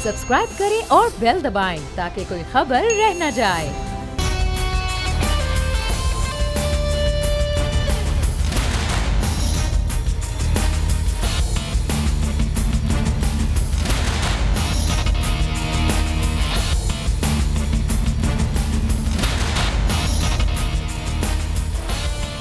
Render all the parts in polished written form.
Subscribe करें और bell दबाएं ताकि कोई खबर रह न जाए।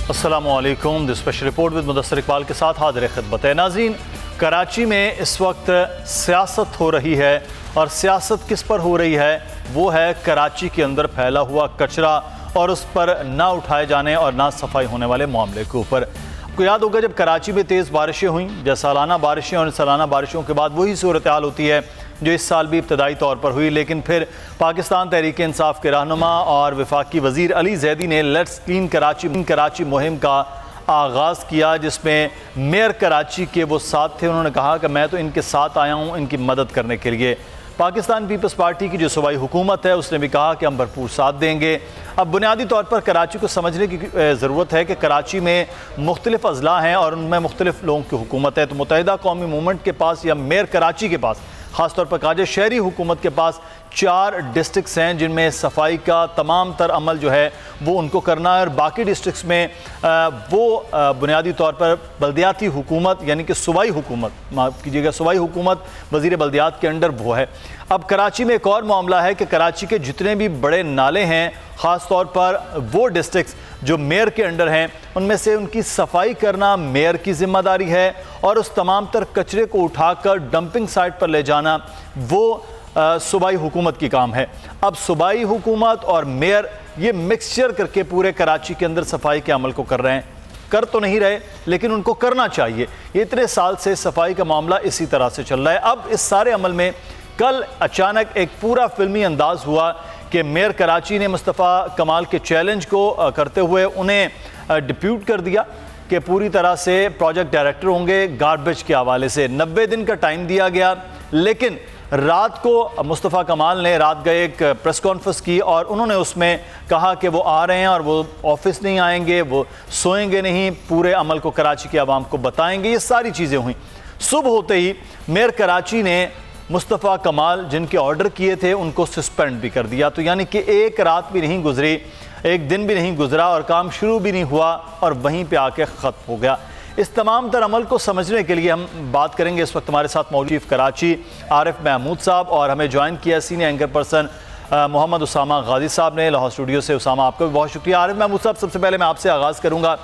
अस्सलामुअलैकुम। The special report with Mudassar Iqbal के साथ हाजिर खिदमत है। नाज़रीन, कराची में इस वक्त सियासत हो रही है और सियासत किस पर हो रही है? वो है कराची के अंदर फैला हुआ कचरा और उस पर ना उठाए जाने और ना सफाई होने वाले मामले के ऊपर। आपको याद होगा जब कराची में तेज़ बारिशें हुई, जब सालाना बारिशें, और सालाना बारिशों के बाद वही सूरत हाल होती है जो इस साल भी इब्तदाई तौर पर हुई। लेकिन फिर पाकिस्तान तहरीक इंसाफ के रहनुमा और वफाकी वज़ीर अली ज़ैदी ने लेट्स क्लीन कराची मुहिम का आगाज़ किया, जिसमें मेयर कराची के वो साथ थे। उन्होंने कहा कि मैं तो इनके साथ आया हूँ इनकी मदद करने के लिए। पाकिस्तान पीपल्स पार्टी की जो सूबाई हुकूमत है उसने भी कहा कि हम भरपूर साथ देंगे। अब बुनियादी तौर पर कराची को समझने की ज़रूरत है कि कराची में मुख्तलिफ़ अज़ला हैं और उनमें मुख्तलिफ़ लोगों की हुकूमत है। तो मुत्तहिदा कौमी मूवमेंट के पास या मेयर कराची के पास, ख़ासतौर पर काजे शहरी हुकूमत के पास 4 डिस्ट्रिक्स हैं जिनमें सफाई का तमाम तर अमल जो है वो उनको करना है, और बाकी डिस्ट्रिक्स में वो बुनियादी तौर पर बल्दियाती हुकूमत यानी कि सूबाई हुकूमत, माफ़ कीजिएगा, सूबाई हुकूमत वज़ीर बल्दियात के अंडर वो है। अब कराची में एक और मामला है कि कराची के जितने भी बड़े नाले हैं, ख़ास तौर पर वो डिस्ट्रिक्स जो मेयर के अंडर हैं, उनमें से उनकी सफाई करना मेयर की ज़िम्मेदारी है और उस तमाम तर कचरे को उठाकर डंपिंग साइट पर ले जाना वो सूबाई हुकूमत की काम है। अब सूबाई हुकूमत और मेयर ये मिक्सचर करके पूरे कराची के अंदर सफाई के अमल को कर रहे हैं। कर तो नहीं रहे लेकिन उनको करना चाहिए। ये इतने साल से सफाई का मामला इसी तरह से चल रहा है। अब इस सारे अमल में कल अचानक एक पूरा फिल्मी अंदाज हुआ कि मेयर कराची ने मुस्तफ़ा कमाल के चैलेंज को करते हुए उन्हें डिप्यूट कर दिया कि पूरी तरह से प्रोजेक्ट डायरेक्टर होंगे गार्बेज के हवाले से। 90 दिन का टाइम दिया गया, लेकिन रात को मुस्तफ़ा कमाल ने रात गए एक प्रेस कॉन्फ्रेंस की और उन्होंने उसमें कहा कि वो आ रहे हैं और वो ऑफिस नहीं आएंगे, वो सोएंगे नहीं, पूरे अमल को कराची के आवाम को बताएंगे। ये सारी चीज़ें हुई। सुबह होते ही मेयर कराची ने मुस्तफ़ा कमाल जिनके ऑर्डर किए थे उनको सस्पेंड भी कर दिया। तो यानी कि एक रात भी नहीं गुजरी, एक दिन भी नहीं गुजरा और काम शुरू भी नहीं हुआ और वहीं पे आके ख़त्म हो गया। इस तमाम तर अमल को समझने के लिए हम बात करेंगे। इस वक्त हमारे साथ मौजूद चीफ कराची आरिफ महमूद साहब और हमें ज्वाइन किया senior anchor person Mohammad Usama Ghazi Sahab ने लाहौर स्टूडियो से। उसामा, आपका भी बहुत शुक्रिया। आरिफ महमूद साहब, सबसे पहले मैं आपसे आगाज़ करूँगा।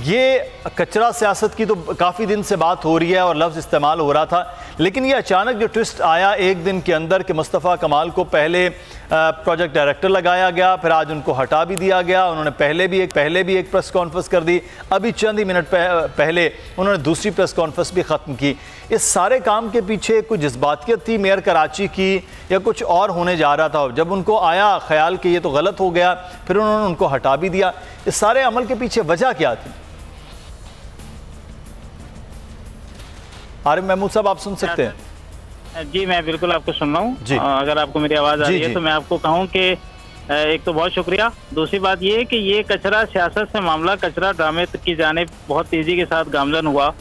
ये कचरा सियासत की तो काफ़ी दिन से बात हो रही है और लफ्ज़ इस्तेमाल हो रहा था, लेकिन ये अचानक जो ट्विस्ट आया एक दिन के अंदर कि मुस्तफ़ा कमाल को पहले प्रोजेक्ट डायरेक्टर लगाया गया, फिर आज उनको हटा भी दिया गया। उन्होंने पहले भी एक प्रेस कॉन्फ्रेंस कर दी, अभी चंद ही मिनट पहले उन्होंने दूसरी प्रेस कॉन्फ्रेंस भी ख़त्म की। इस सारे काम के पीछे कुछ जज्बातियत थी मेयर कराची की या कुछ और होने जा रहा था? जब उनको आया ख्याल कि ये तो गलत हो गया, फिर उन्होंने उनको हटा भी दिया। इस सारे अमल के पीछे वजह क्या थी? आरिफ महमूद साहब, आप सुन सकते हैं? जी, मैं बिल्कुल आपको सुन रहा हूँ। अगर आपको मेरी आवाज़ आ रही है तो मैं आपको कहूँ कि एक तो बहुत शुक्रिया। दूसरी बात ये है कि ये कचरा सियासत से मामला कचरा ड्रामे की जानिब बहुत तेज़ी के साथ गामजन हुआ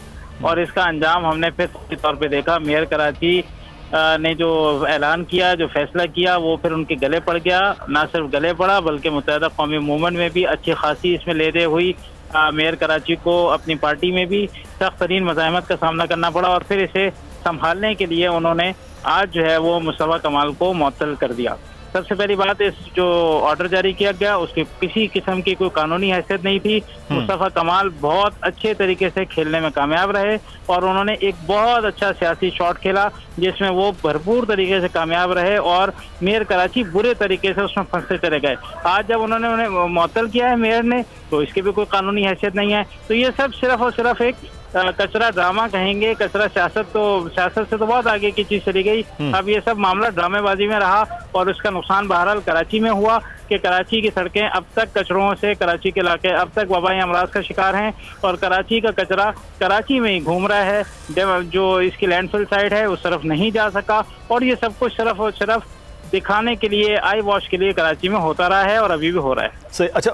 और इसका अंजाम हमने फिर तौर पे देखा। मेयर कराची ने जो ऐलान किया, जो फैसला किया, वो फिर उनके गले पड़ गया। ना सिर्फ गले पड़ा बल्कि मुत्तहिदा कौमी मूवमेंट में भी अच्छी खासी इसमें ले दे हुई। मेयर कराची को अपनी पार्टी में भी सख्त तरीन मज़ाहमत का सामना करना पड़ा और फिर इसे संभालने के लिए उन्होंने आज जो है वो मुस्तफ़ा कमाल को मुअत्तल कर दिया। सबसे पहली बात, इस जो ऑर्डर जारी किया गया उसकी किसी किस्म की कोई कानूनी हैसियत नहीं थी। मुस्तफ़ा कमाल बहुत अच्छे तरीके से खेलने में कामयाब रहे और उन्होंने एक बहुत अच्छा सियासी शॉट खेला जिसमें वो भरपूर तरीके से कामयाब रहे और मेयर कराची बुरे तरीके से उसमें फंसते चले गए। आज जब उन्होंने उन्हें मुअत्तल किया है मेयर ने, तो इसकी भी कोई कानूनी हैसियत नहीं है। तो ये सब सिर्फ और सिर्फ एक कचरा ड्रामा कहेंगे। कचरा सियासत से तो बहुत आगे की चीज चली गई। अब ये सब मामला ड्रामेबाजी में रहा और उसका नुकसान बहरहाल कराची में हुआ कि कराची की सड़कें अब तक कचरों से, कराची के इलाके अब तक वबाई अमराज का शिकार हैं और कराची का कचरा कराची में ही घूम रहा है। जो इसकी लैंडफिल साइट है उस तरफ नहीं जा सका और ये सब कुछ सिर्फ और सिर्फ दिखाने के लिए, आई वॉश के लिए कराची में होता रहा है और अभी भी हो रहा है। सही। अच्छा,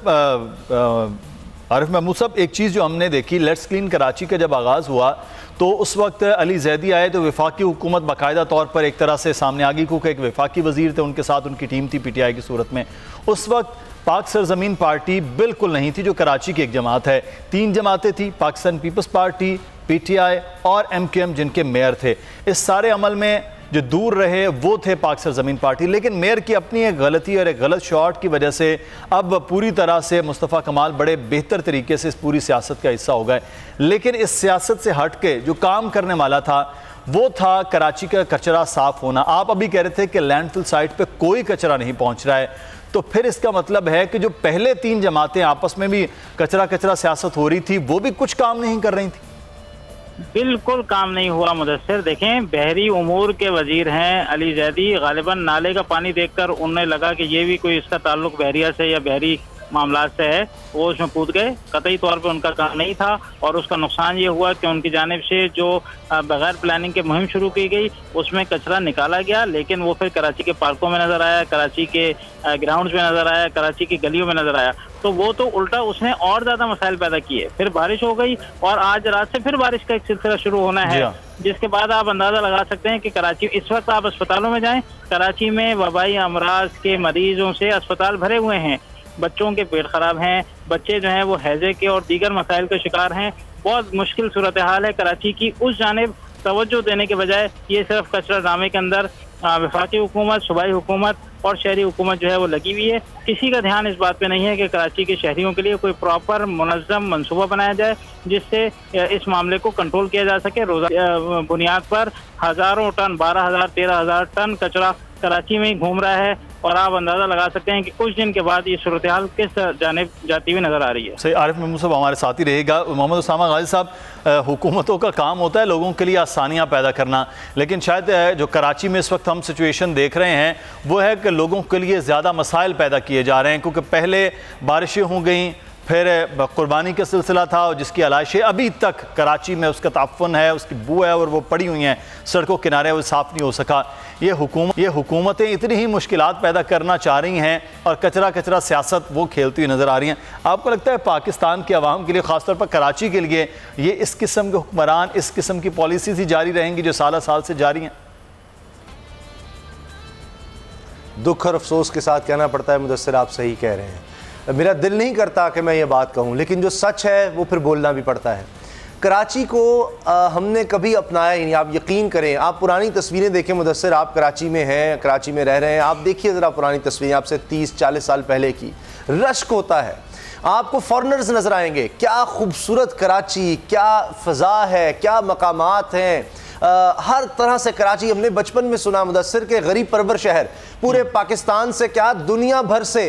आरिफ महमूद साहब, एक चीज़ जो हमने देखी, लेट्स क्लीन कराची का जब आगाज़ हुआ तो उस वक्त अली जैदी आए तो वफाकी हुकूमत बाकायदा तौर पर एक तरह से सामने आ गई, क्योंकि एक वफाकी वजीर थे, उनके साथ उनकी टीम थी PTI की सूरत में। उस वक्त पाक सरजमीन पार्टी बिल्कुल नहीं थी, जो कराची की एक जमात है। 3 जमातें थी, पाकिस्तान पीपल्स पार्टी, PTI और MQM, जिनके मेयर थे। इस सारे अमल में जो दूर रहे वो थे पाक सरजमीन पार्टी, लेकिन मेयर की अपनी एक गलती और एक गलत शॉट की वजह से अब पूरी तरह से मुस्तफ़ा कमाल बड़े बेहतर तरीके से इस पूरी सियासत का हिस्सा हो गए। लेकिन इस सियासत से हट के जो काम करने वाला था वो था कराची का कचरा साफ होना। आप अभी कह रहे थे कि लैंडफिल साइट पे कोई कचरा नहीं पहुंच रहा है, तो फिर इसका मतलब है कि जो पहले 3 जमातें आपस में भी कचरा सियासत हो रही थी, वो भी कुछ काम नहीं कर रही थी। बिल्कुल काम नहीं हुआ मुदस्सिर। देखें, बहरी उमूर के वजीर हैं अली जैदी, गालिबन नाले का पानी देखकर उन्हें लगा कि ये भी कोई इसका ताल्लुक बहरिया से या बहरी मामला से है, वो उसमें कूद गए। कतई तौर पे उनका काम नहीं था और उसका नुकसान ये हुआ कि उनकी जानिब से जो बगैर प्लानिंग के मुहिम शुरू की गई उसमें कचरा निकाला गया, लेकिन वो फिर कराची के पार्कों में नजर आया, कराची के ग्राउंड्स में नजर आया, कराची की गलियों में नजर आया। तो वो तो उल्टा उसने और ज्यादा मसाइल पैदा किए। फिर बारिश हो गई और आज रात से फिर बारिश का एक सिलसिला शुरू होना है, जिसके बाद आप अंदाजा लगा सकते हैं कि कराची, इस वक्त आप अस्पतालों में जाएं, कराची में वबाई अमराज के मरीजों से अस्पताल भरे हुए हैं। बच्चों के पेट खराब हैं, बच्चे जो हैं वो हैजे के और दीगर मसाइल के शिकार हैं। बहुत मुश्किल सूरत हाल है कराची की। उस जानिब तवज्जो देने के बजाय ये सिर्फ कचरा ड्रामे के अंदर वफाकी हुकूमत, सूबाई हुकूमत और शहरी हुकूमत जो है वो लगी हुई है। किसी का ध्यान इस बात पे नहीं है कि कराची के शहरियों के लिए कोई प्रॉपर मुनज़्ज़म मंसूबा बनाया जाए जिससे इस मामले को कंट्रोल किया जा सके। रोज़ाना बुनियाद पर हज़ारों टन, 12,000 13,000 टन कचरा कराची में ही घूम रहा है और आप अंदाजा लगा सकते हैं कि कुछ दिन के बाद ये सूरत हाल किस जानिब जाती हुई नजर आ रही है। सही, आरिफ महमूद साहब हमारे साथ ही रहेगा। मोहम्मद उसामा गाजी साहब, हुकूमतों का काम होता है लोगों के लिए आसानियाँ पैदा करना, लेकिन शायद जो कराची में इस वक्त हम सिचुएशन देख रहे हैं वो है कि लोगों के लिए ज़्यादा मसाइल पैदा किए जा रहे हैं, क्योंकि पहले बारिशें हो गई, फिर कुर्बानी का सिलसिला था और जिसकी आलाइशें अभी तक कराची में उसका ताफ़ुन है, उसकी बू है और वो पड़ी हुई हैं सड़कों किनारे, वो साफ़ नहीं हो सका। ये हुकूमतें इतनी ही मुश्किलात पैदा करना चाह रही हैं और कचरा सियासत वो खेलती हुई नज़र आ रही हैं। आपको लगता है पाकिस्तान के अवाम के लिए, ख़ासतौर पर कराची के लिए, ये इस किस्म के हुक्मरान, इस किस्म की पॉलिसीज़ ही जारी रहेंगी जो साल साल से जारी हैं? दुख और अफसोस के साथ कहना पड़ता है मुदस्सिर, आप सही कह रहे हैं। मेरा दिल नहीं करता कि मैं ये बात कहूँ, लेकिन जो सच है वो फिर बोलना भी पड़ता है। कराची को हमने कभी अपनाया ही नहीं। आप यकीन करें, आप पुरानी तस्वीरें देखें मुदस्सिर, आप कराची में हैं, कराची में रह रहे हैं, आप देखिए ज़रा पुरानी तस्वीरें आपसे 30-40 साल पहले की। रश्क होता है, आपको फॉरेनर्स नज़र आएंगे। क्या खूबसूरत कराची, क्या फ़ज़ा है, क्या मकामात हैं। हर तरह से कराची, हमने बचपन में सुना मुदस्सिर के गरीब परवर शहर, पूरे पाकिस्तान से क्या दुनिया भर से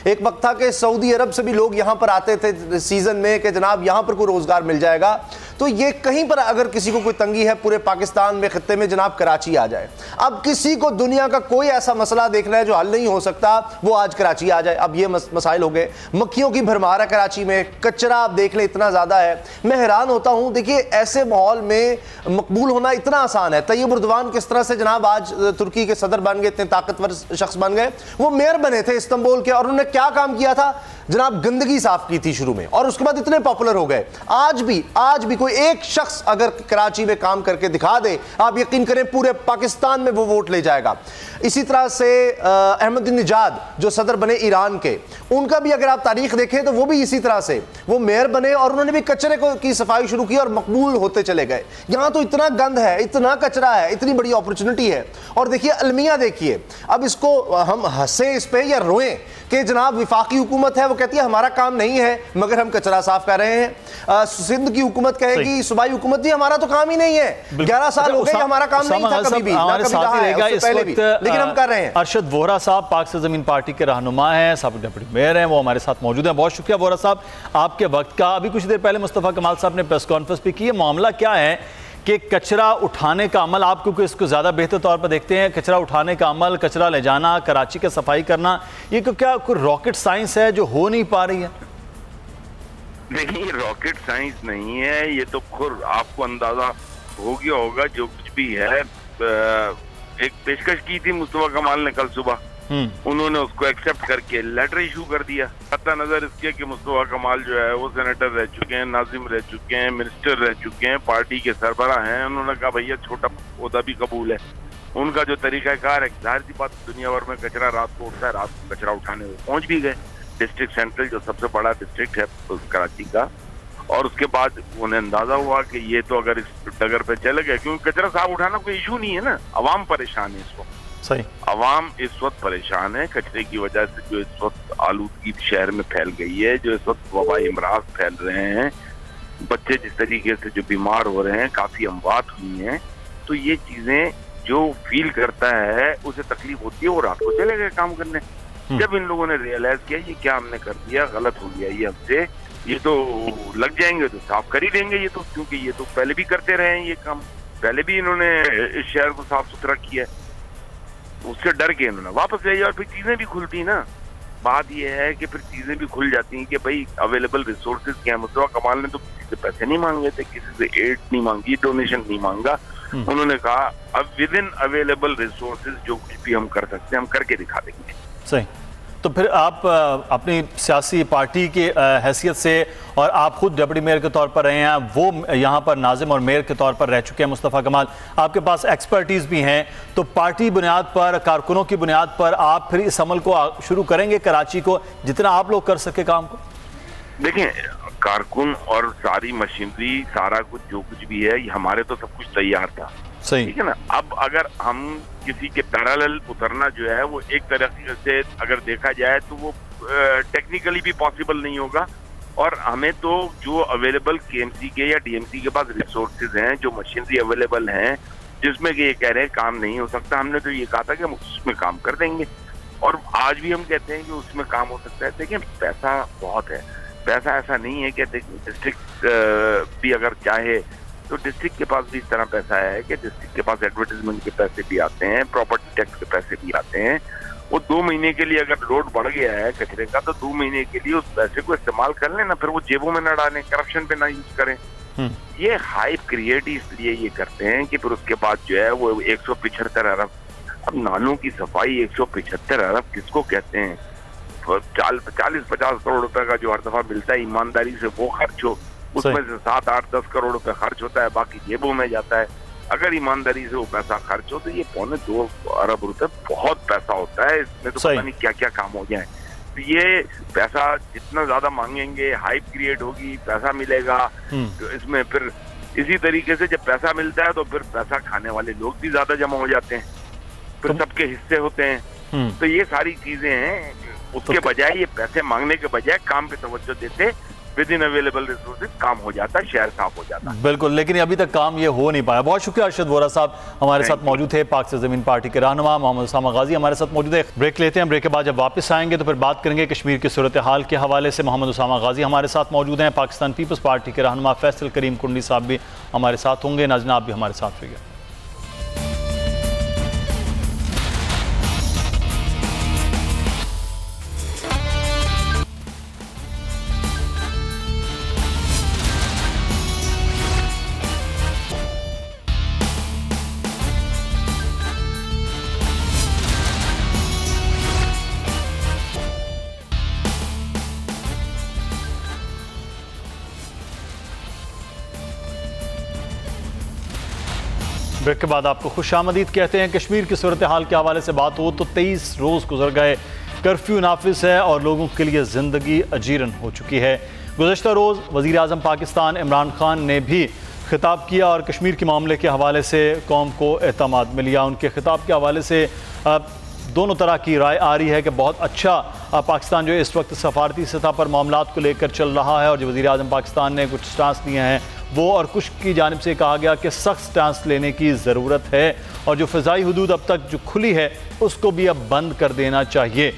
एक वक्त था कि सऊदी अरब से भी लोग यहाँ पर आते थे सीज़न में कि जनाब यहाँ पर कोई रोज़गार मिल जाएगा। तो ये कहीं पर अगर किसी को कोई तंगी है पूरे पाकिस्तान में, खत्ते में, जनाब कराची आ जाए। अब किसी को दुनिया का कोई ऐसा मसला देखना है जो हल नहीं हो सकता, वो आज कराची आ जाए। अब ये मसाइल हो गए, मक्खियों की भरमार है कराची में, कचरा आप देख लें इतना ज़्यादा है। मैं हैरान होता हूँ। देखिए, ऐसे माहौल में मकबूल होना इतना आसान है। तैयब उर्दवान किस तरह से जनाब आज तुर्की के सदर बन गए, इतने ताकतवर शख्स बन गए। वो मेयर बने थे इस्तांबुल के और उन्होंने क्या काम किया था जनाब, गंदगी साफ की थी शुरू में, और उसके बाद इतने पॉपुलर हो गए। आज भी कोई एक शख्स अगर कराची में काम करके दिखा दे, आप यकीन करें पूरे पाकिस्तान में वो वोट ले जाएगा। इसी तरह से अहमदीनेजाद जो सदर बने ईरान के, उनका भी अगर आप तारीख देखें तो वो भी इसी तरह से वो मेयर बने और उन्होंने भी कचरे की सफाई शुरू की और मकबूल होते चले गए। यहाँ तो इतना गंद है, इतना कचरा है, इतनी बड़ी अपॉर्चुनिटी है। और देखिए अलमिया, देखिए अब इसको हम हंसे इस पे या रोएं कि जनाब विफाकी हुकूमत है, वो कहती है हमारा काम नहीं है मगर हम कचरा साफ कर रहे हैं। सिंध की हुकूमत कहेगी, सूबाई हुकूमत भी हमारा तो काम ही नहीं है, 11 साल हो गए हमारा काम नहीं था कभी भी, लेकिन हम कर रहे हैं। अरशद वोहरा साहब पाक सरजमीन पार्टी के रहनुमा हैं, साबिक डिप्टी मेयर हैं, वो हमारे साथ मौजूद हैं। बहुत शुक्रिया वोहरा साहब आपके वक्त का। अभी कुछ देर पहले मुस्तफ़ा कमाल साहब ने प्रेस कॉन्फ्रेंस भी की। मामला क्या है कि कचरा उठाने का अमल, आप क्योंकि इसको ज़्यादा बेहतर तौर पर देखते हैं, कचरा उठाने का अमल, कचरा ले जाना, कराची का सफाई करना, ये क्या कोई रॉकेट साइंस है जो हो नहीं पा रही है? नहीं, रॉकेट साइंस नहीं है, ये तो खुद आपको अंदाजा हो गया होगा। जो कुछ भी है, एक पेशकश की थी मुस्तफा कमाल ने कल सुबह उन्होंने उसको एक्सेप्ट करके लेटर इशू कर दिया। पता नजर इसके कि मुस्तफा कमाल जो है वो सेनेटर रह चुके हैं, नाजिम रह चुके हैं, मिनिस्टर रह चुके हैं, पार्टी के सरबराह हैं। उन्होंने कहा भैया छोटा पौधा भी कबूल है। उनका जो तरीकाकार है, जाहिर सी बात दुनिया भर में कचरा रात को उठता है, रात को कचरा उठाने वो पहुंच भी गए डिस्ट्रिक्ट सेंट्रल, जो सबसे बड़ा डिस्ट्रिक्ट है कराची का। और उसके बाद उन्हें अंदाजा हुआ कि ये तो अगर इस डगर पे चले गए, क्योंकि कचरा साफ उठाना कोई इशू नहीं है ना, अवाम परेशान है इस वक्त। सही, अवाम इस वक्त परेशान है कचरे की वजह से, जो इस वक्त आलूदगी शहर में फैल गई है, जो इस वक्त वबाई अमराज फैल रहे हैं, बच्चे जिस तरीके से जो बीमार हो रहे हैं, काफी अमवात हुई हैं। तो ये चीजें जो फील करता है उसे तकलीफ होती है, वो रात को चले गए काम करने। जब इन लोगों ने रियलाइज किया ये क्या हमने कर दिया, गलत हो गया ये हमसे, ये तो लग जाएंगे तो साफ कर ही देंगे ये तो, क्योंकि ये तो पहले भी करते रहे हैं ये काम, पहले भी इन्होंने इस शहर को साफ सुथरा किया, उससे डर के इन्होंने वापस ले जाओ। और फिर चीजें भी खुलती ना, बात यह है कि फिर चीजें भी खुल जाती हैं कि भाई अवेलेबल रिसोर्सेज क्या है। मुस्तफा कमाल ने तो किसी से पैसे नहीं मांगे थे, किसी से एड नहीं मांगी, डोनेशन नहीं मांगा। उन्होंने कहा अब विद इन अवेलेबल रिसोर्सेज जो कुछ भी हम कर सकते हैं हम करके दिखा देंगे। सही, तो फिर आप अपनी सियासी पार्टी की हैसियत से, और आप खुद डिप्टी मेयर के तौर पर रहे हैं, वो यहाँ पर नाजिम और मेयर के तौर पर रह चुके हैं मुस्तफ़ा कमाल, आपके पास एक्सपर्टीज़ भी हैं, तो पार्टी बुनियाद पर, कारकुनों की बुनियाद पर आप फिर इस अमल को शुरू करेंगे कराची को, जितना आप लोग कर सके काम को? देखें, कारकुन और सारी मशीनरी, सारा कुछ जो कुछ भी है, हमारे तो सब कुछ तैयार था, सही, ठीक है ना। अब अगर हम किसी के पैरेलल उतरना जो है वो एक तरह से अगर देखा जाए तो वो टेक्निकली भी पॉसिबल नहीं होगा। और हमें तो जो अवेलेबल केएमसी के या डीएमसी के पास रिसोर्सेज हैं, जो मशीनरी अवेलेबल हैं, जिसमें कि ये कह रहे हैं काम नहीं हो सकता, हमने तो ये कहा था कि हम उसमें काम कर देंगे, और आज भी हम कहते हैं कि उसमें काम हो सकता है। देखिए पैसा बहुत है, पैसा ऐसा नहीं है कि डिस्ट्रिक्ट भी अगर चाहे तो डिस्ट्रिक्ट के पास भी इस तरह पैसा है कि डिस्ट्रिक्ट के पास एडवर्टाइजमेंट के पैसे भी आते हैं, प्रॉपर्टी टैक्स के पैसे भी आते हैं। वो 2 महीने के लिए अगर लोड बढ़ गया है कचरे का, तो 2 महीने के लिए उस पैसे को इस्तेमाल कर लेना, फिर वो जेबों में न डालें, करप्शन पे ना यूज करें। ये हाइप क्रिएट ही इसलिए ये करते हैं कि फिर उसके बाद जो है वो 175 अरब, अब नालों की सफाई 175 अरब किसको कहते हैं? 40-50 करोड़ रुपए का जो हर दफा मिलता है ईमानदारी से वो खर्च हो, उसमें से 7-8-10 करोड़ रुपए खर्च होता है, बाकी जेबों में जाता है। अगर ईमानदारी से वो पैसा खर्च हो तो ये 2.25 अरब रुपए बहुत पैसा होता है, इसमें तो पता नहीं क्या क्या काम हो जाए। तो ये पैसा जितना ज्यादा मांगेंगे, हाइप क्रिएट होगी, पैसा मिलेगा, तो इसमें फिर इसी तरीके से जब पैसा मिलता है तो फिर पैसा खाने वाले लोग भी ज्यादा जमा हो जाते हैं, फिर सबके हिस्से होते हैं। तो ये सारी चीजें हैं, उसके बजाय ये पैसे मांगने के बजाय काम पे तवज्जो देते, विद इन अवेलेबल रिसोर्सेज काम हो जाता है, शहर साफ हो जाता है। बिल्कुल, लेकिन अभी तक काम ये हो नहीं पाया। बहुत शुक्रिया अरशद वोरा साहब हमारे साथ मौजूद थे। पाक से ज़मीन पार्टी के रहनुमा मोहम्मद उसामा गाजी हमारे साथ मौजूद है। ब्रेक लेते हैं, ब्रेक के बाद जब वापस आएंगे तो फिर बात करेंगे कश्मीर की सूरत हाल के हवाले से। मोहम्मद उसामा गाजी हमारे साथ मौजूद हैं। पाकिस्तान पीपल्स पार्टी के रहनुमा फैसल करीम कुंडी साहब भी हमारे साथ होंगे। नाज़रीन आप भी हमारे साथ रहिए। ब्रेक के बाद आपको खुशामदीद कहते हैं। कश्मीर की सूरत हाल के हवाले से बात हो तो 23 रोज़ गुजर गए, कर्फ्यू नाफिज है और लोगों के लिए ज़िंदगी अजीरन हो चुकी है। गुज़श्ता रोज़ वज़ीर आज़म पाकिस्तान इमरान खान ने भी खिताब किया और कश्मीर के मामले के हवाले से कौम को एतमाद में लिया। उनके खिताब के हवाले से दोनों तरह की राय आ रही है कि बहुत अच्छा पाकिस्तान जो इस वक्त सफारती सतह पर मामलात को लेकर चल रहा है और जो वज़ीर आज़म पाकिस्तान ने कुछ स्टांस लिए हैं वो, और कुछ की जानिब से कहा गया कि सख्त स्टांस लेने की ज़रूरत है और जो फ़िज़ाई हुदूद अब तक जो खुली है उसको भी अब बंद कर देना चाहिए।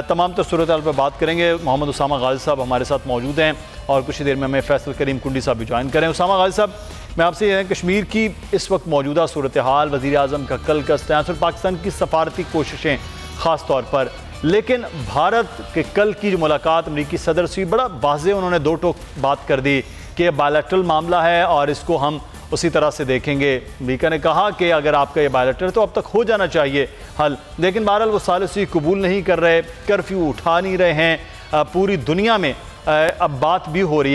तमाम तर सूरत हाल पर बात करेंगे। मोहम्मद उसामा गाजी साहब हमारे साथ मौजूद हैं और कुछ ही देर में हमें फैसल करीम कुंडी साहब भी ज्वाइन करें। उसामा गाजी साहब, मैं आपसे यह कश्मीर की इस वक्त मौजूदा सूरत हाल, वज़ीर आज़म का कल का स्टैंस और पाकिस्तान की सफारती कोशिशें ख़ास तौर पर, लेकिन भारत के कल की जो मुलाकात अमरीकी सदर से बड़ा वाज़ेह उन्होंने दो टोक बात कर दी कि बायलैटरल मामला है और इसको हम उसी तरह से देखेंगे। अमेरिका ने कहा कि अगर आपका ये बायलैटरल तो अब तक हो जाना चाहिए हल, लेकिन बहरहाल वो सालिसी कबूल नहीं कर रहे, कर्फ्यू उठा नहीं रहे हैं। पूरी दुनिया में अब बात भी हो रही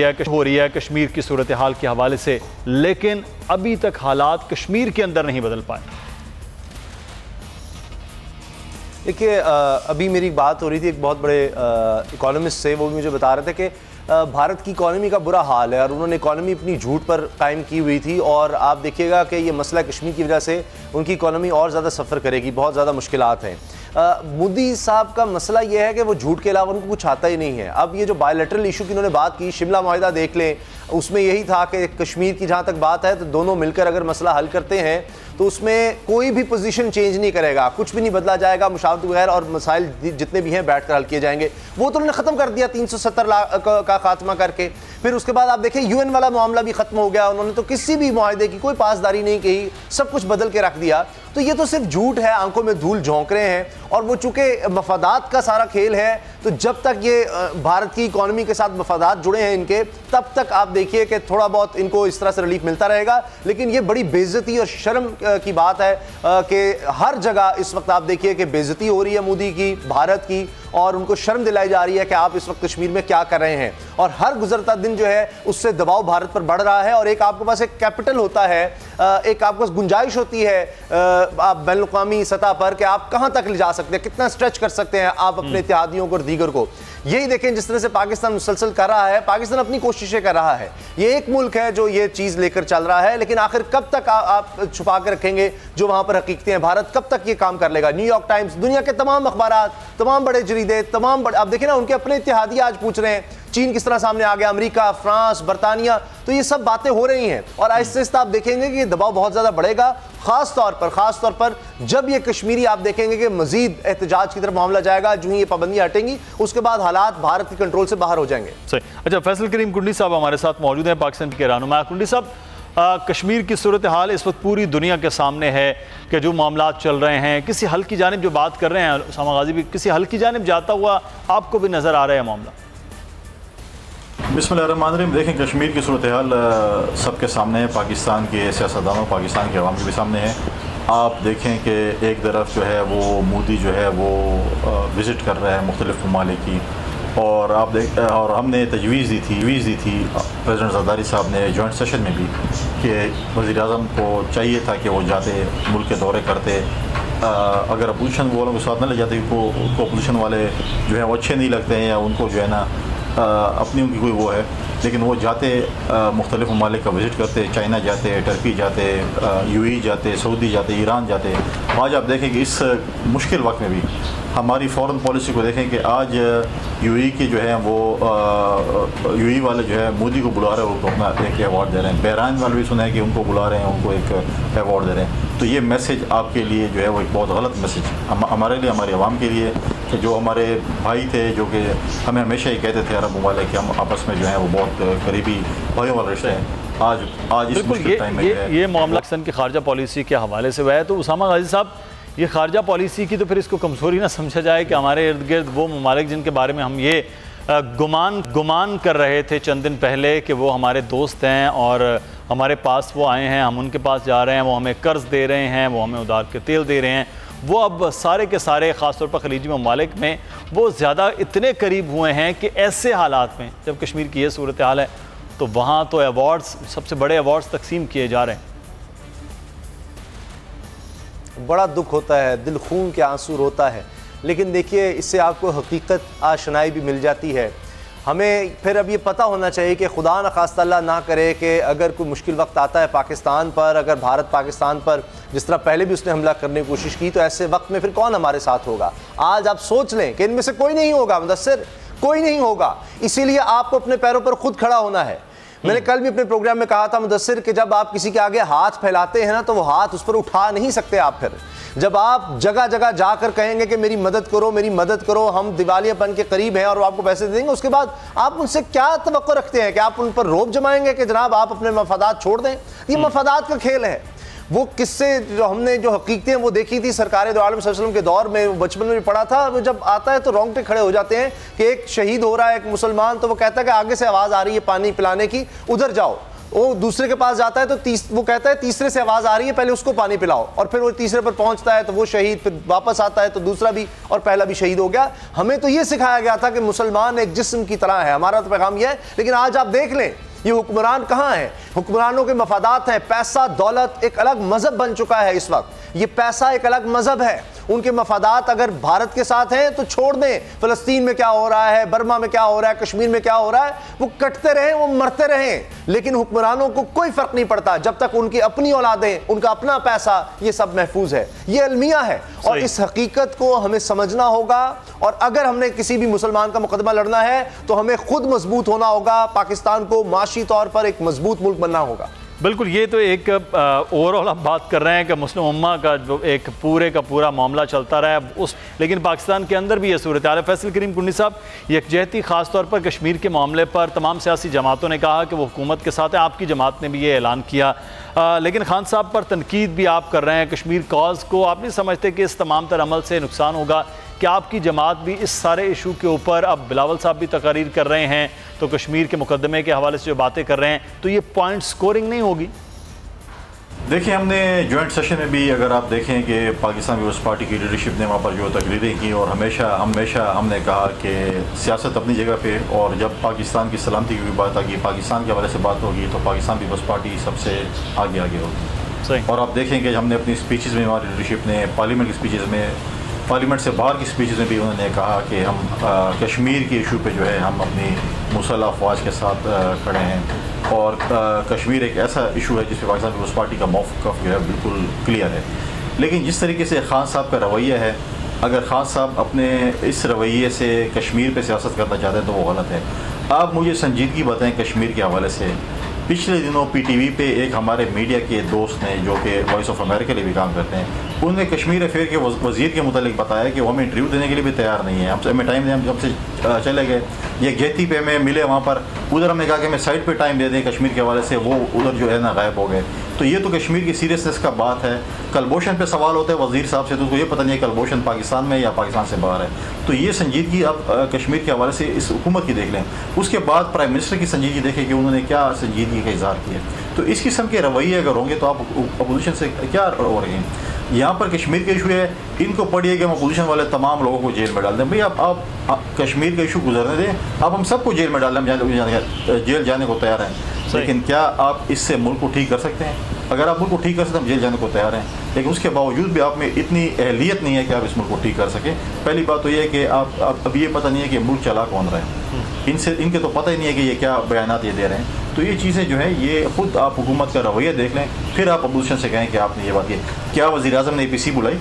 है कश्मीर की सूरत हाल के हवाले से, लेकिन अभी तक हालात कश्मीर के अंदर नहीं बदल पाए। देखिए, अभी मेरी बात हो रही थी एक बहुत बड़े इकोनॉमिस्ट से, वो भी मुझे बता रहे थे कि भारत की इकॉनमी का बुरा हाल है और उन्होंने इकॉनमी अपनी झूठ पर कायम की हुई थी, और आप देखिएगा कि ये मसला कश्मीर की वजह से उनकी इकॉनमी और ज़्यादा सफ़र करेगी, बहुत ज़्यादा मुश्किलात हैं। मोदी साहब का मसला ये है कि वो झूठ के अलावा उनको कुछ आता ही नहीं है। अब ये जो बायलैटरल इशू की उन्होंने बात की, शिमला माहिदा देख लें, उसमें यही था कि कश्मीर की जहाँ तक बात है तो दोनों मिलकर अगर मसला हल करते हैं तो उसमें कोई भी पोजीशन चेंज नहीं करेगा, कुछ भी नहीं बदला जाएगा, मुशावरत वगैरह और मसाइल जितने भी हैं बैठ कर हल किए जाएंगे। वो तो उन्होंने ख़त्म कर दिया 370 लाख का खात्मा करके। फिर उसके बाद आप देखें यूएन वाला मामला भी ख़त्म हो गया, उन्होंने तो किसी भी मुआहदे की कोई पासदारी नहीं की, सब कुछ बदल के रख दिया। तो ये तो सिर्फ झूठ है, आंखों में धूल झोंक रहे हैं, और वो चूंकि मफादात का सारा खेल है, तो जब तक ये भारत की इकॉनमी के साथ मफादात जुड़े हैं इनके, तब तक आप देखिए कि थोड़ा बहुत इनको इस तरह से रिलीफ मिलता रहेगा। लेकिन ये बड़ी बेइज्जती और शर्म की बात है कि हर जगह इस वक्त आप देखिए कि बेइज्जती हो रही है मोदी की, भारत की, और उनको शर्म दिलाई जा रही है कि आप इस वक्त कश्मीर में क्या कर रहे हैं। और हर गुजरता दिन जो है उससे दबाव भारत पर बढ़ रहा है, और एक आपके पास एक कैपिटल होता है, एक आपके पास गुंजाइश होती है आप बैनुल-अक़वामी सतह पर कि आप कहां तक ले जा सकते हैं, कितना स्ट्रेच कर सकते हैं आप अपने इत्तेहादियों को और दीगर को। यही देखें जिस तरह से पाकिस्तान मुसलसल कर रहा है, पाकिस्तान अपनी कोशिशें कर रहा है, ये एक मुल्क है जो ये चीज़ लेकर चल रहा है, लेकिन आखिर कब तक आप छुपा कर रखेंगे जो वहां पर हकीकतें हैं? भारत कब तक ये काम कर लेगा? न्यूयॉर्क टाइम्स, दुनिया के तमाम अखबार, तमाम बड़े जरीदे, तमाम बड़े, आप देखें ना, उनके अपने इत्तेहादी आज पूछ रहे हैं, चीन किस तरह सामने आ गया, अमेरिका, फ्रांस, बरतानिया, तो ये सब बातें हो रही हैं। और आहिस्ते आहिस्ते आप देखेंगे कि ये दबाव बहुत ज़्यादा बढ़ेगा, ख़ास तौर पर जब ये कश्मीरी आप देखेंगे कि मजीद एहतजाज की तरफ मामला जाएगा, जो ही ये पाबंदियाँ हटेंगी उसके बाद हालात भारत के कंट्रोल से बाहर हो जाएंगे। सही। अच्छा, फैसल करीम कुंडी साहब हमारे साथ मौजूद हैं, पाकिस्तान के रहनुमा। कुंडी साहब, कश्मीर की सूरत हाल इस वक्त पूरी दुनिया के सामने है कि जो मामला चल रहे हैं, किसी हल की जानिब जो बात कर रहे हैं, उसामा गाजी भी किसी हल की जानिब जाता हुआ आपको भी नज़र आ रहा है मामला? बिस्मिल्लाहिर्रहमानिर्रहीम। देखें, कश्मीर की सूरत हाल सबके सामने है, पाकिस्तान के सियासतदानों, पाकिस्तान के अवाम के भी सामने है। आप देखें कि एक तरफ जो है वो मोदी जो है वो विज़िट कर रहा है मुख्तलिफ़ ममालिक की, और आप और हमने तजवीज़ दी थी प्रेसिडेंट ज़रदारी साहब ने जॉइंट सेशन में भी कि वज़ीर-ए-आज़म को चाहिए था कि वो जाते मुल्क के दौरे करते, अगर अपोजिशन वालों के साथ न ले जाते, उनको अपोजिशन वाले जो है वो अच्छे नहीं लगते हैं या उनको जो है ना अपनी उनकी कोई वो है, लेकिन वो जाते मुख्तलिफ ममालिक का विज़िट करते, चाइना जाते, टर्की जाते, यूएई जाते, सऊदी जाते, ईरान जाते। आज आप देखें कि इस मुश्किल वक्त में भी हमारी फ़ॉरेन पॉलिसी को देखें कि आज यूएई के जो है वो यूएई वाले जो है मोदी को बुला रहे हैं, उनको अपना एक अवार्ड दे रहे हैं। बहरान वाले भी सुना है कि उनको बुला रहे हैं, उनको एक अवार्ड दे रहे हैं। तो ये मैसेज आपके लिए जो है वो एक बहुत गलत मैसेज हमारे लिए, हमारे अवाम के लिए, कि जो हमारे भाई थे जो कि हमें हमेशा ही कहते थे अरब ममालिक कि हम आपस में जो है वो बहुत करीबी भाइयों वाले रिश्ते हैं, आज इस मुश्किल टाइम में ये मामला पाकिस्तान की खारजा पॉलिसी के हवाले से हुआ है। तो उसामा गाजी साहब, ये खारजा पॉलिसी की तो फिर इसको कमज़ोरी ना समझा जाए कि हमारे इर्द गिर्द वो ममालिक जिनके बारे में हम ये गुमान कर रहे थे चंद दिन पहले कि वो हमारे दोस्त हैं और हमारे पास वो आए हैं, हम उनके पास जा रहे हैं, वो हमें कर्ज दे रहे हैं, वो हमें उधार के तेल दे रहे हैं, वो अब सारे के सारे ख़ासतौर पर खलीजी ममालिक में वो ज़्यादा इतने करीब हुए हैं कि ऐसे हालात में जब कश्मीर की ये सूरत हाल है तो वहाँ तो अवार्ड्स, सबसे बड़े अवार्ड्स तकसीम किए जा रहे हैं। बड़ा दुख होता है, दिल खून के आंसू रोता है, लेकिन देखिए इससे आपको हकीकत आशनाई भी मिल जाती है। हमें फिर अब ये पता होना चाहिए कि खुदा न खास्ता अल्लाह ना करे कि अगर कोई मुश्किल वक्त आता है पाकिस्तान पर, अगर भारत पाकिस्तान पर जिस तरह पहले भी उसने हमला करने की कोशिश की, तो ऐसे वक्त में फिर कौन हमारे साथ होगा? आज आप सोच लें कि इनमें से कोई नहीं होगा, मुदस्सिर, कोई नहीं होगा। इसीलिए आपको अपने पैरों पर खुद खड़ा होना है। मैंने कल भी अपने प्रोग्राम में कहा था मुदस्सिर कि जब आप किसी के आगे हाथ फैलाते हैं ना, तो वो हाथ उस पर उठा नहीं सकते आप। फिर जब आप जगह जगह जाकर कहेंगे कि मेरी मदद करो, मेरी मदद करो, हम दिवालियापन के करीब हैं, और वो आपको पैसे देंगे, उसके बाद आप उनसे क्या तवक्को रखते हैं कि आप उन पर रौब जमाएंगे कि जनाब आप अपने मफादात छोड़ दें? ये मफादात का खेल है। वो किस्से जो हमने जो हकीकतें वो देखी थी सरकार दो आलम सल्लल्लाहु अलैहि वसल्लम के दौर में, बचपन में भी पढ़ा था, वो जब आता है तो रोंगटे खड़े हो जाते हैं कि एक शहीद हो रहा है, एक मुसलमान, तो वो कहता है कि आगे से आवाज़ आ रही है पानी पिलाने की, उधर जाओ। वो दूसरे के पास जाता है तो वो कहता है तीसरे से आवाज आ रही है, पहले उसको पानी पिलाओ, और फिर वो तीसरे पर पहुंचता है तो वो शहीद, फिर वापस आता है तो दूसरा भी और पहला भी शहीद हो गया। हमें तो ये सिखाया गया था कि मुसलमान एक जिस्म की तरह है, हमारा तो पैगाम यह है। लेकिन आज आप देख लें ये हुक्मरान कहाँ हैं, हुक्मरानों के मफादात हैं, पैसा दौलत एक अलग मजहब बन चुका है इस वक्त, ये पैसा एक अलग मजहब है। उनके मफादात अगर भारत के साथ हैं तो छोड़ दें, फलस्तीन में क्या हो रहा है, बर्मा में क्या हो रहा है, कश्मीर में क्या हो रहा है, वो कटते रहें, वो मरते रहें, लेकिन हुक्मरानों को कोई फर्क नहीं पड़ता जब तक उनकी अपनी औलादें, उनका अपना पैसा, ये सब महफूज है। ये अलमिया है और इस हकीकत को हमें समझना होगा। और अगर हमने किसी भी मुसलमान का मुकदमा लड़ना है तो हमें खुद मजबूत होना होगा, पाकिस्तान को माशी तौर पर एक मजबूत मुल्क बनना होगा। बिल्कुल, ये तो एक ओवरऑल हम बात कर रहे हैं कि मुस्लिम उम्मा का जो एक पूरे का पूरा मामला चलता रहा है उस, लेकिन पाकिस्तान के अंदर भी ये सूरत हाल है। फैसल करीम कुंडी साहब, यकजहती ख़ास तौर पर कश्मीर के मामले पर तमाम सियासी जमातों ने कहा कि वो हुकूमत के साथ है, आपकी जमात ने भी ये ऐलान किया, लेकिन खान साहब पर तनकीद भी आप कर रहे हैं। कश्मीर कॉज को आप नहीं समझते कि इस तमाम तर अमल से नुकसान होगा? क्या आपकी जमात भी इस सारे इशू के ऊपर, अब बिलावल साहब भी तकरीर कर रहे हैं तो कश्मीर के मुकदमे के हवाले से जो बातें कर रहे हैं, तो ये पॉइंट स्कोरिंग नहीं होगी? देखिए, हमने जॉइंट सेशन में भी अगर आप देखें कि पाकिस्तान पीपल्स पार्टी की लीडरशिप ने वहाँ पर जो तकरीरें की और हमेशा हमने कहा कि सियासत अपनी जगह पे, और जब पाकिस्तान की सलामती की बात आएगी, पाकिस्तान के हवाले से बात होगी तो पाकिस्तान पीपल्स पार्टी सबसे आगे होगी। सही। और आप देखें कि हमने अपनी स्पीचेज़ में, हमारी लीडरशिप ने पार्लियामेंट की स्पीचेज़ में, पार्लियामेंट से बाहर की स्पीचेज़ में भी उन्होंने कहा कि हम कश्मीर के इशू पे जो है हम अपनी मुसल्लह अफवाज के साथ खड़े हैं, और कश्मीर एक ऐसा इशू है जिसपे पाकिस्तान पीपल्स पार्टी का मौक़िफ़ जो है बिल्कुल क्लियर है। लेकिन जिस तरीके से खान साहब का रवैया है, अगर खान साहब अपने इस रवैये से कश्मीर पे सियासत करना चाहते हैं तो वो गलत है। आप मुझे संजीदगी बताएं कश्मीर के हवाले से। पिछले दिनों PTV पे एक हमारे मीडिया के दोस्त ने जो कि वॉइस ऑफ अमेरिका के लिए भी काम करते हैं, उन्होंने कश्मीर अफेयर के वज़ीर के मुतालिक बताया कि वो हमें इंटरव्यू देने के लिए भी तैयार नहीं है। हमें टाइम दें, हम जब से चले गए, ये गेती पे हमें मिले वहाँ पर, उधर हमने कहा कि हमें साइड पे टाइम दे दें कश्मीर के हवाले से, वो उधर जो है ना गायब हो गए। तो ये तो कश्मीर की सीरियसनेस का बात है। कलभूषण पे सवाल होता है वज़ीर साहब से, तो उसको ये पता नहीं है कलभूषण पाकिस्तान में या पाकिस्तान से बाहर है। तो ये संजीदगी आप कश्मीर के हवाले से इस हुकूमत की देख लें। उसके बाद प्राइम मिनिस्टर की संजीदगी देखें कि उन्होंने क्या संजीदगी का इज़हार किया। तो इस किस्म के रवैये अगर होंगे तो आप अपोजिशन से क्या हो रहे हैं। यहाँ पर कश्मीर का इशू है, इनको पढ़िए कि हम अपोजिशन वाले तमाम लोगों को जेल में डाल दें। भाई आप कश्मीर का इशू गुजरने दें, आप हम सबको जेल में डाल दें, जेल जाने को तैयार हैं। लेकिन क्या आप इससे मुल्क को ठीक कर सकते हैं? अगर आप मुल्क को ठीक कर सकते हैं, हम जेल जाने को तैयार हैं, लेकिन उसके बावजूद भी आप में इतनी अहलियत नहीं है कि आप इस मुल्क को ठीक कर सकें। पहली बात तो ये है कि आप अब ये पता नहीं है कि मुल्क चला कौन रहा है, इनके तो पता ही नहीं है कि ये क्या बयानात ये दे रहे हैं। तो ये चीज़ें जो है, ये खुद आप हुकूमत का रवैया देख लें, फिर आप अपोजिशन से कहें कि आपने ये बात की। क्या वज़ीर-ए-आज़म ने APC बुलाई?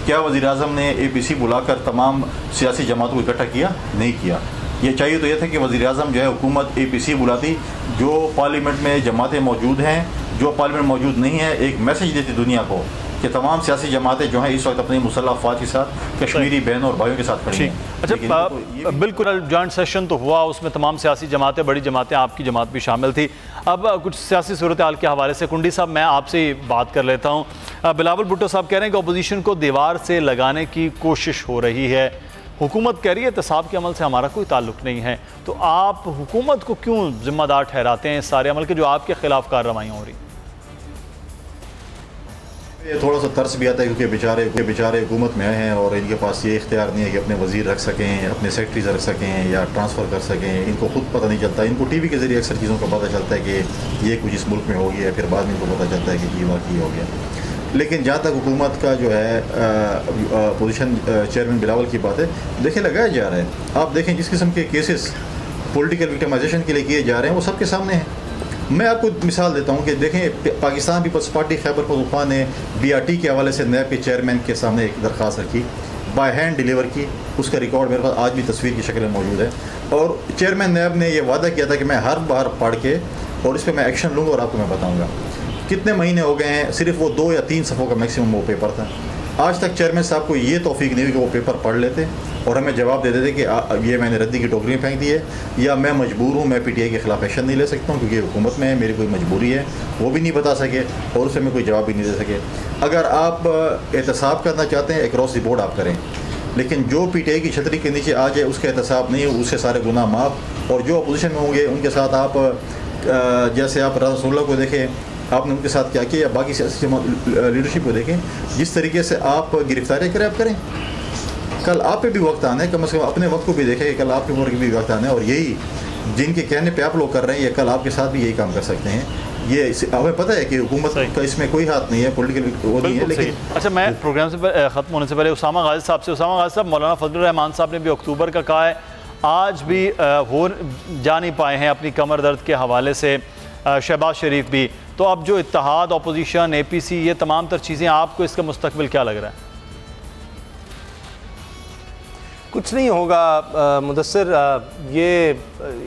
क्या वज़ीर-ए-आज़म ने APC बुलाकर तमाम सियासी जमातों को इकट्ठा किया? नहीं किया। ये चाहिए तो ये था कि वज़ीर-ए-आज़म जो है हुकूमत APC बुलाती, जो पार्लियामेंट में जमातें मौजूद हैं, जो पार्लियामेंट मौजूद नहीं है, एक मैसेज देती दुनिया को कि तमाम सियासी जमातें जो हैं इस वक्त अपनी मुसल्लह अफवाज के साथ, कश्मीरी बहनों और भाइयों के साथ खड़ी हैं। अच्छा, बिल्कुल जॉइंट सेशन तो हुआ, उसमें तमाम सियासी जमातें, बड़ी जमातें, आपकी जमात भी शामिल थी। अब कुछ सियासी सूरत हाल के हवाले से कुंडी साहब मैं आपसे बात कर लेता हूँ। बिलावल भुट्टो साहब कह रहे हैं कि अपोजिशन को दीवार से लगाने की कोशिश हो रही है, हुकूमत कह रही है एहतसाब के अमल से हमारा कोई ताल्लुक़ नहीं है, तो आप हुकूमत को क्यों जिम्मेदार ठहराते हैं इस सारे अमल के जो आपके खिलाफ कार्रवाइयाँ हो रही? ये थोड़ा सा तरस भी आता है क्योंकि बेचारे हुकूमत में आए हैं और इनके पास ये इख्तियार नहीं है कि अपने वज़ीर रख सकें, अपने सेक्रेटरीज रख सकें या ट्रांसफ़र कर सकें। इनको खुद पता नहीं चलता, इनको TV के ज़रिए अक्सर चीज़ों का पता चलता है कि ये कुछ इस मुल्क में हो गया, फिर बाद में इनको पता चलता है कि ये वाकई हो गया। लेकिन जहाँ तक हुकूमत का जो है अपोजिशन चेयरमैन बिलावल की बात है, देखें लगाया जा रहा है। आप देखें जिस किस्म के केसेस पॉलिटिकल विक्टिमाइजेशन के लिए किए जा रहे हैं वो सबके सामने हैं। मैं आपको मिसाल देता हूँ कि देखें, पाकिस्तान पीपल्स पार्टी खैबर पख्तूनख्वा ने BRT के हवाले से नैब के चेयरमैन के सामने एक दरख्वास्त रखी, बाय हैंड डिलीवर की, उसका रिकॉर्ड मेरे पास आज भी तस्वीर की शक्ल में मौजूद है। और चेयरमैन नैब ने यह वादा किया था कि मैं हर बार पढ़ के और इस पर मैं एक्शन लूँगा और आपको मैं बताऊँगा। कितने महीने हो गए हैं, सिर्फ वो 2 या 3 सफ़ों का मैक्सिमम वो पेपर था। आज तक चेयरमैन साहब को ये तौफीक नहीं हुई कि वो पेपर पढ़ लेते और हमें जवाब दे देते कि ये मैंने रद्दी की टोकरी में फेंक दी है, या मैं मजबूर हूँ, मैं PTI के ख़िलाफ़ एक्शन नहीं ले सकता हूँ क्योंकि हुकूमत में है, मेरी कोई मजबूरी है। वो भी नहीं बता सके और उससे मैं कोई जवाब भी नहीं दे सके। अगर आप एहतसाब करना चाहते हैं, अक्रॉस द बोर्ड आप करें, लेकिन जो PTI की छतरी के नीचे आ जाए उसका एहतसाब नहीं, उससे सारे गुनाह माफ़, और जो अपोजिशन में होंगे उनके साथ आप जैसे आप रसूलुल्लाह को देखें, आपने उनके साथ क्या किया, या बाकी सियासी लीडरशिप को देखें, जिस तरीके से आप गिरफ्तारी करें, कल आप पे भी वक्त आना है, कम से कम अपने वक्त को भी देखें कि कल आपके उम्र के भी वक्त आना है, और यही जिनके कहने पे आप लोग कर रहे हैं, ये कल आपके साथ भी यही काम कर सकते हैं। ये हमें पता है कि हुकूमत का इसमें कोई हाथ नहीं है, पॉलिटिकल वो नहीं है, लेकिन अच्छा, मैं प्रोग्राम से ख़त्म होने से पहले उसामा गाजी साहब मौलाना फजलुर रहमान साहब ने भी अक्टूबर का कहा है, आज भी हो जा नहीं पाए हैं अपनी कमर दर्द के हवाले से, शहबाज शरीफ भी। तो अब जो इत्तेहाद, अपोजिशन, APC, ये तमाम तर चीज़ें, आपको इसका मुस्तकबिल क्या लग रहा है? कुछ नहीं होगा मुदस्सिर, ये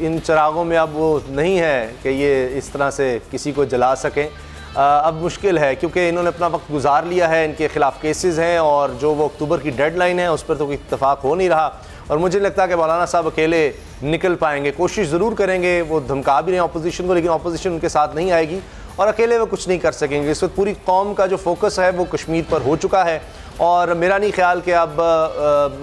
इन चिरागों में अब वो नहीं है कि ये इस तरह से किसी को जला सकें। अब मुश्किल है क्योंकि इन्होंने अपना वक्त गुजार लिया है, इनके ख़िलाफ़ केसेस हैं और जो वो अक्टूबर की डेडलाइन है उस पर तो कोई इत्तेफाक हो नहीं रहा। और मुझे लगता है कि मौलाना साहब अकेले निकल पाएंगे, कोशिश ज़रूर करेंगे, वो धमका भी रहे हैं अपोजिशन को, लेकिन अपोजिशन उनके साथ नहीं आएगी और अकेले वो कुछ नहीं कर सकेंगे। इस वक्त पूरी कौम का जो फोकस है वो कश्मीर पर हो चुका है और मेरा नहीं ख्याल कि अब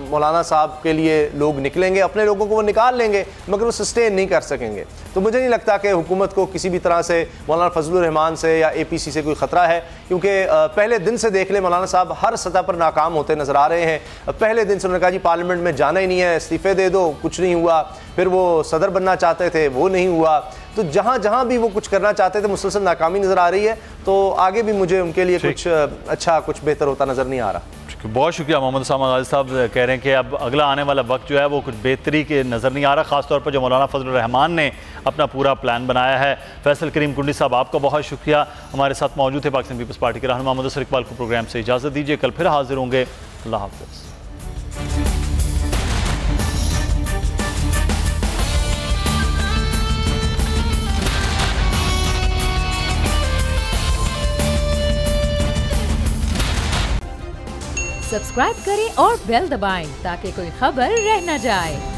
मौलाना साहब के लिए लोग निकलेंगे, अपने लोगों को वो निकाल लेंगे मगर वो सस्टेन नहीं कर सकेंगे। तो मुझे नहीं लगता कि हुकूमत को किसी भी तरह से मौलाना फजलुर रहमान से या APC से कोई ख़तरा है, क्योंकि पहले दिन से देख ले मौलाना साहब हर सतह पर नाकाम होते नज़र आ रहे हैं। पहले दिन से उन्होंने कहा जी पार्लियामेंट में जाना ही नहीं है, इस्तीफ़े दे दो, कुछ नहीं हुआ। फिर वो सदर बनना चाहते थे, वो नहीं हुआ। तो जहाँ जहाँ भी वो कुछ करना चाहते थे मुसलसल नाकामी नज़र आ रही है। तो आगे भी मुझे उनके लिए कुछ अच्छा, कुछ बेहतर होता नज़र नहीं आ रहा। बहुत शुक्रिया। मोहम्मद उसामा गाजी साहब कह रहे हैं कि अब अगला आने वाला वक्त जो है वो कुछ बेहतरी के नज़र नहीं आ रहा, ख़ासतौर पर जो मौलाना फजलुर रहमान ने अपना पूरा प्लान बनाया है। फैसल करीम कुंडी साहब, आपका बहुत शुक्रिया, हमारे साथ मौजूद थे। पाकिस्तान पीपल्स पार्टी के रहनुमा मुदस्सिर इकबाल को प्रोग्राम से इजाज़त दीजिए, कल फिर हाजिर होंगे। अल्लाह हाफ़िज़। सब्सक्राइब करें और बेल दबाएं ताकि कोई खबर रह न जाए।